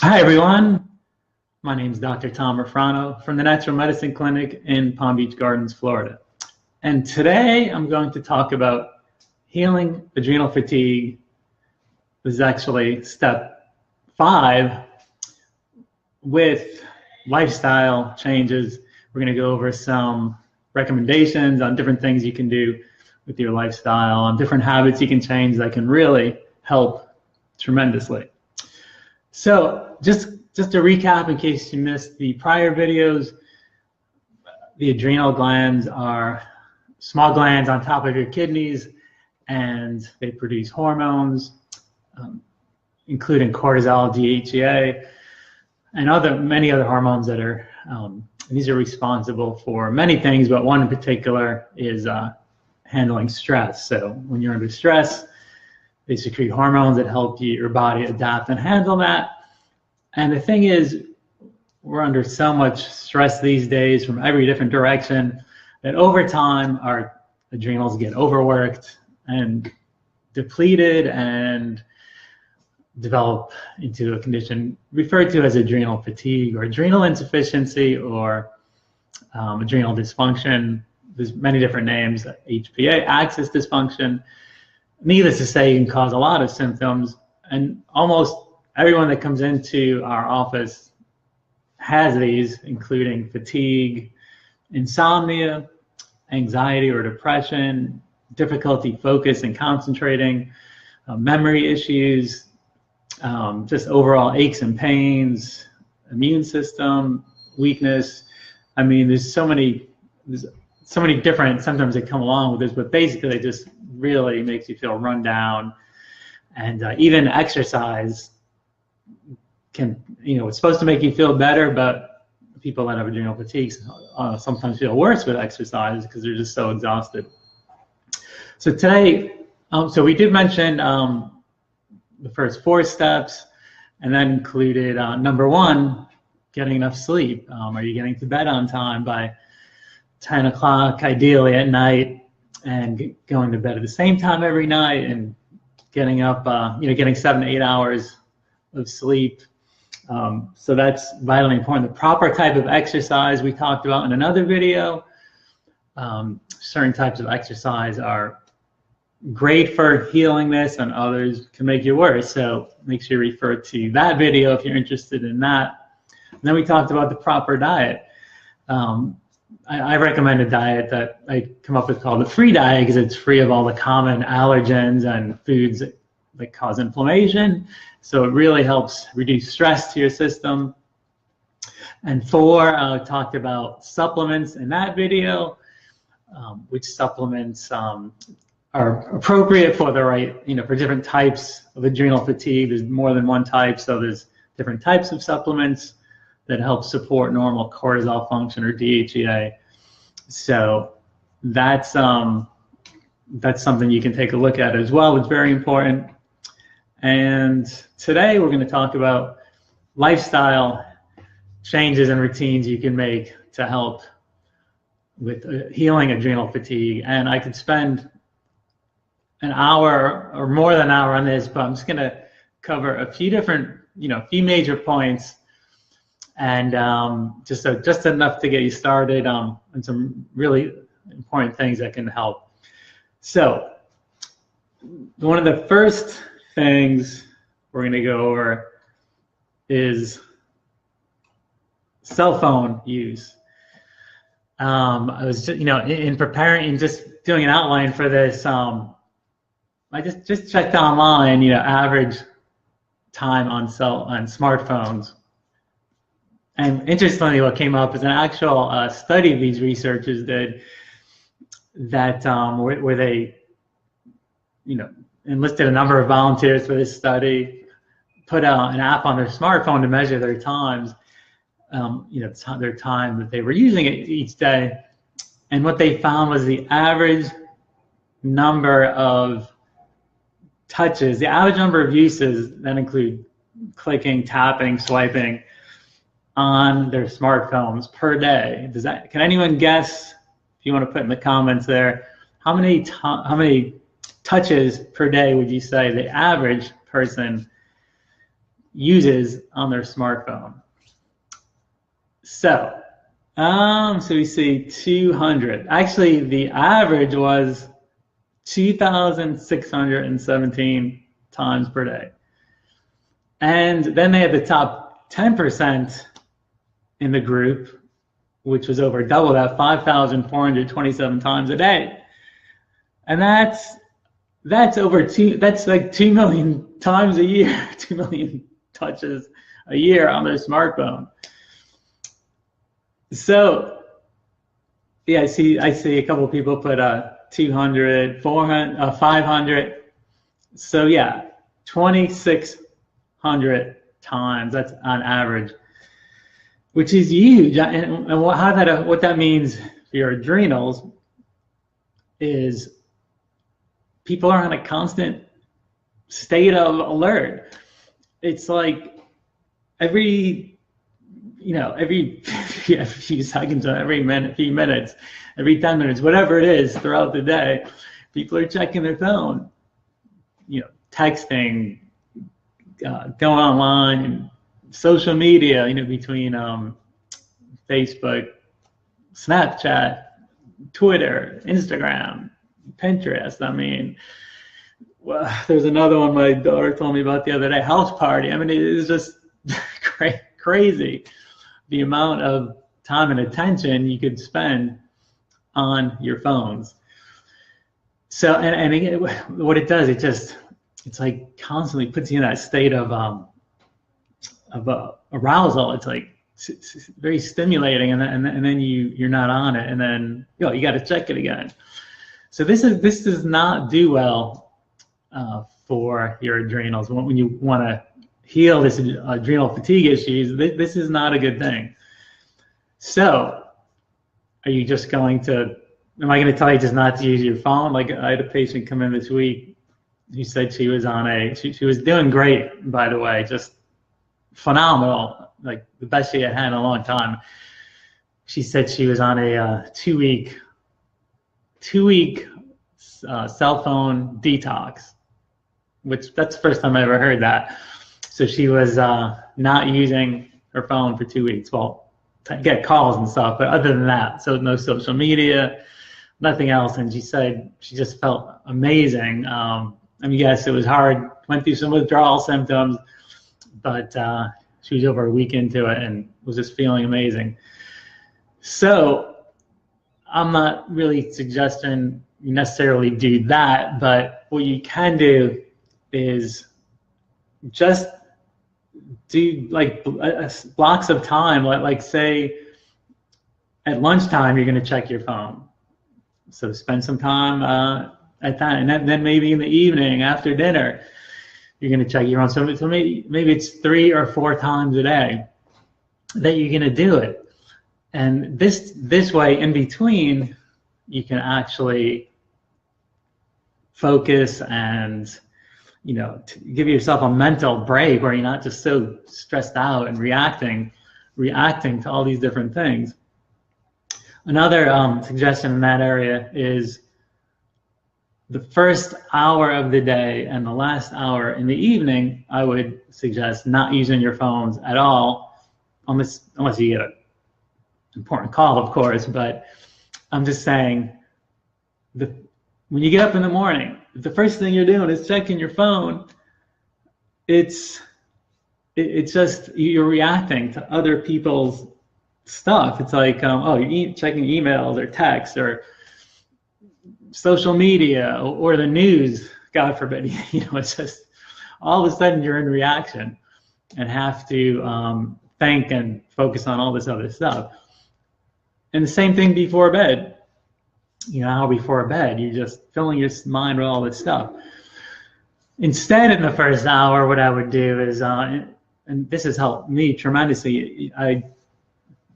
Hi everyone, my name is Dr. Tom Rofrano from the Natural Medicine Clinic in Palm Beach Gardens, Florida. And today I'm going to talk about healing adrenal fatigue. This is actually step 5 with lifestyle changes. We're going to go over some recommendations on different things you can do with your lifestyle, on different habits you can change that can really help tremendously. So just to recap, in case you missed the prior videos, the adrenal glands are small glands on top of your kidneys, and they produce hormones, including cortisol, DHEA, and many other hormones that are, these are responsible for many things, but one in particular is handling stress. So when you're under stress, they secrete hormones that help your body adapt and handle that. And the thing is, we're under so much stress these days from every different direction that over time our adrenals get overworked and depleted and develop into a condition referred to as adrenal fatigue or adrenal insufficiency or adrenal dysfunction. There's many different names, HPA, axis dysfunction. Needless to say, it can cause a lot of symptoms, and almost everyone that comes into our office has these, including fatigue, insomnia, anxiety or depression, difficulty focusing, concentrating, memory issues, just overall aches and pains, immune system weakness. I mean, there's so many different symptoms that come along with this, but basically it just really makes you feel run down. And even exercise can, it's supposed to make you feel better, but people that have adrenal fatigue sometimes feel worse with exercise because they're just so exhausted. So today, so we did mention the first 4 steps, and that included number 1, getting enough sleep. Are you getting to bed on time by 10 o'clock, ideally at night, and going to bed at the same time every night, and getting up, getting 7 to 8 hours of sleep. So that's vitally important. The proper type of exercise we talked about in another video. Certain types of exercise are great for healing this, and others can make you worse. So make sure you refer to that video if you're interested in that. And then we talked about the proper diet. I recommend a diet that I come up with called the free diet because it's free of all the common allergens and foods that cause inflammation. So it really helps reduce stress to your system. And 4, I talked about supplements in that video, which supplements are appropriate for the right, for different types of adrenal fatigue. There's more than one type, so there's different types of supplements that help support normal cortisol function or DHEA. So that's something you can take a look at as well. It's very important. And today we're going to talk about lifestyle changes and routines you can make to help with healing adrenal fatigue. And I could spend an hour or more than an hour on this, but I'm just going to cover a few different, few major points, and just enough to get you started on some really important things that can help. So one of the first things we're going to go over is cell phone use. I was just, in preparing and just doing an outline for this, I just checked online, average time on smartphones. And interestingly, what came up is an actual study these researchers did that where they, enlisted a number of volunteers for this study, put an app on their smartphone to measure their times, their time that they were using it each day. And what they found was the average number of touches, the average number of uses that include clicking, tapping, swiping on their smartphones per day. Can anyone guess, if you want to put in the comments there, how many touches per day would you say the average person uses on their smartphone. So we see 200. Actually, the average was 2,617 times per day. And then they had the top 10% in the group, which was over double that, 5,427 times a day. And that's like 2 million times a year, 2 million touches a year on their smartphone. So yeah, I see a couple of people put 200, 400, 500. So yeah, 2,600 times, that's on average, which is huge. And what that means for your adrenals is people are in a constant state of alert. It's like every few seconds, every minute, few minutes, every 10 minutes, whatever it is throughout the day, people are checking their phone, texting, going online, social media, between Facebook, Snapchat, Twitter, Instagram, Pinterest. I mean, well, there's another one my daughter told me about the other day, house party. I mean, it is just crazy the amount of time and attention you could spend on your phones. So, and again, what it does, it's like constantly puts you in that state of arousal. It's like it's very stimulating, and then you're not on it, and then you got to check it again. So this does not do well for your adrenals when you want to heal this adrenal fatigue issues. This is not a good thing. So are you just going to? Am I going to tell you just not to use your phone? Like, I had a patient come in this week who said she was on she was doing great, by the way, just phenomenal, like the best she had in a long time. She said she was on a two-week cell phone detox, which that's the first time I ever heard that. So she was not using her phone for 2 weeks. Well, get calls and stuff, but other than that, so no social media, nothing else. And she said she just felt amazing. I mean, yes, it was hard, went through some withdrawal symptoms, but she was over a week into it and was just feeling amazing. So I'm not really suggesting you necessarily do that, but what you can do is just do like blocks of time, like say at lunchtime, you're going to check your phone. So spend some time at that, and then maybe in the evening after dinner, you're going to check your phone. So maybe it's 3 or 4 times a day that you're going to do it. And this way, in between, you can actually focus and give yourself a mental break where you're not just so stressed out and reacting to all these different things. Another suggestion in that area is the first hour of the day and the last hour in the evening, I would suggest not using your phones at all, unless you get an important call, of course. But I'm just saying, when you get up in the morning, if the first thing you're doing is checking your phone, it's just you're reacting to other people's stuff. It's like, you're checking emails or texts or social media or the news, God forbid. It's just all of a sudden you're in reaction and have to think and focus on all this other stuff. And the same thing before bed. How before bed, you're just filling your mind with all this stuff. Instead, in the first hour, what I would do is, and this has helped me tremendously, I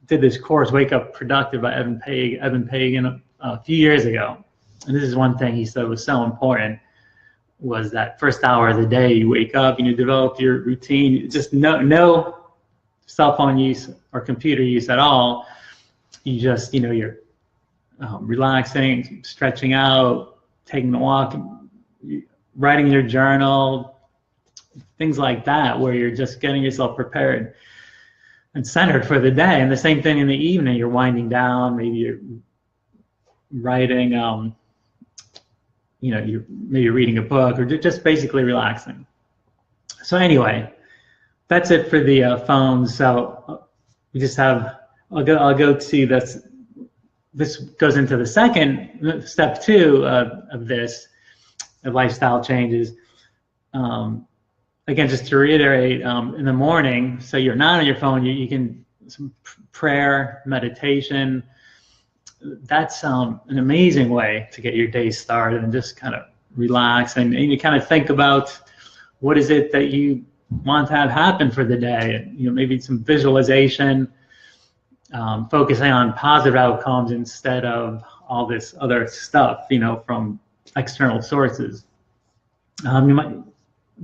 did this course, Wake Up Productive by Evan Pagan a few years ago. And this is one thing he said was so important, was that first hour of the day, you wake up and you develop your routine, just no cell phone use or computer use at all. You just, you're relaxing, stretching out, taking a walk, writing your journal, things like that, where you're just getting yourself prepared and centered for the day. And the same thing in the evening, you're winding down, maybe you're writing, you're maybe reading a book, or just basically relaxing. So anyway, that's it for the phones. So we just have, I'll go to this. This goes into the second, step 2 of this, of lifestyle changes. Again, just to reiterate, in the morning, so you're not on your phone, you can, some prayer, meditation. That's an amazing way to get your day started and just kind of relax, and you kind of think about what is it that you want to have happen for the day. Maybe some visualization, focusing on positive outcomes instead of all this other stuff, from external sources.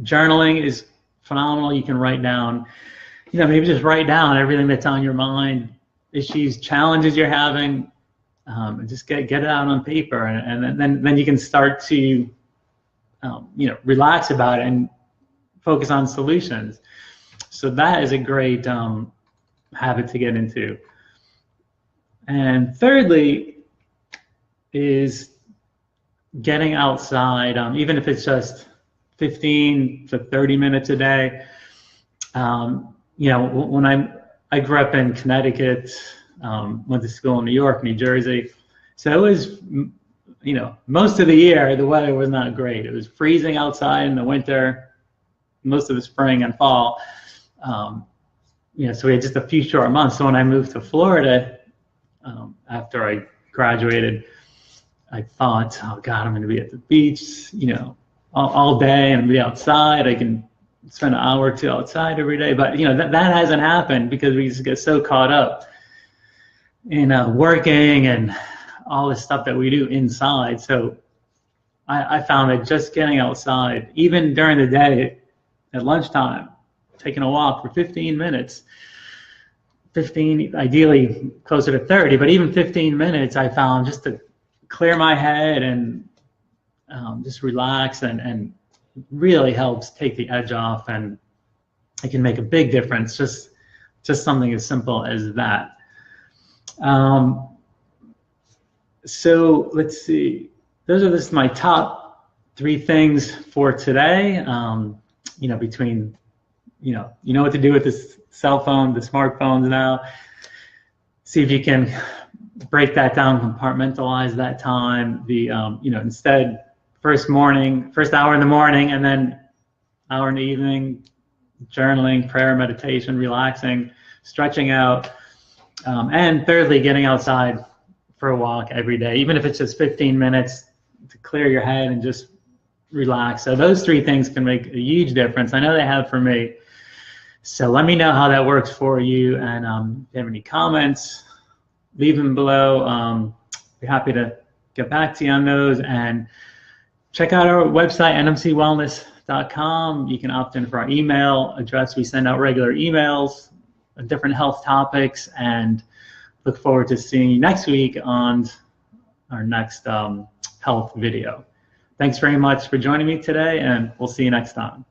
Journaling is phenomenal. You can write down, maybe just write down everything that's on your mind, issues, challenges you're having, and just get it out on paper, and then you can start to, relax about it and focus on solutions. So that is a great habit to get into. And thirdly is getting outside, even if it's just 15 to 30 minutes a day. When I grew up in Connecticut, went to school in New York, New Jersey. So it was, most of the year, the weather was not great. It was freezing outside in the winter, most of the spring and fall. So we had just a few short months. So when I moved to Florida, after I graduated, I thought, oh God, I'm going to be at the beach, all day, and be outside. I can spend an hour or two outside every day. But that hasn't happened because we just get so caught up in working and all this stuff that we do inside. So I found that just getting outside, even during the day, at lunchtime, taking a walk for 15 minutes, 15, ideally closer to 30, but even 15 minutes, I found, just to clear my head and just relax, and really helps take the edge off, and it can make a big difference. Just something as simple as that. So let's see. Those are just my top 3 things for today. Between what to do with this cell phone, the smartphones now. See if you can break that down, compartmentalize that time. Instead, first hour in the morning, and then hour in the evening, journaling, prayer, meditation, relaxing, stretching out, and thirdly, getting outside for a walk every day, even if it's just 15 minutes to clear your head and just relax. So those 3 things can make a huge difference. I know they have for me. So let me know how that works for you, and if you have any comments, leave them below. Be happy to get back to you on those, and check out our website, nmcwellness.com. You can opt in for our email address. We send out regular emails on different health topics, and look forward to seeing you next week on our next health video. Thanks very much for joining me today, and we'll see you next time.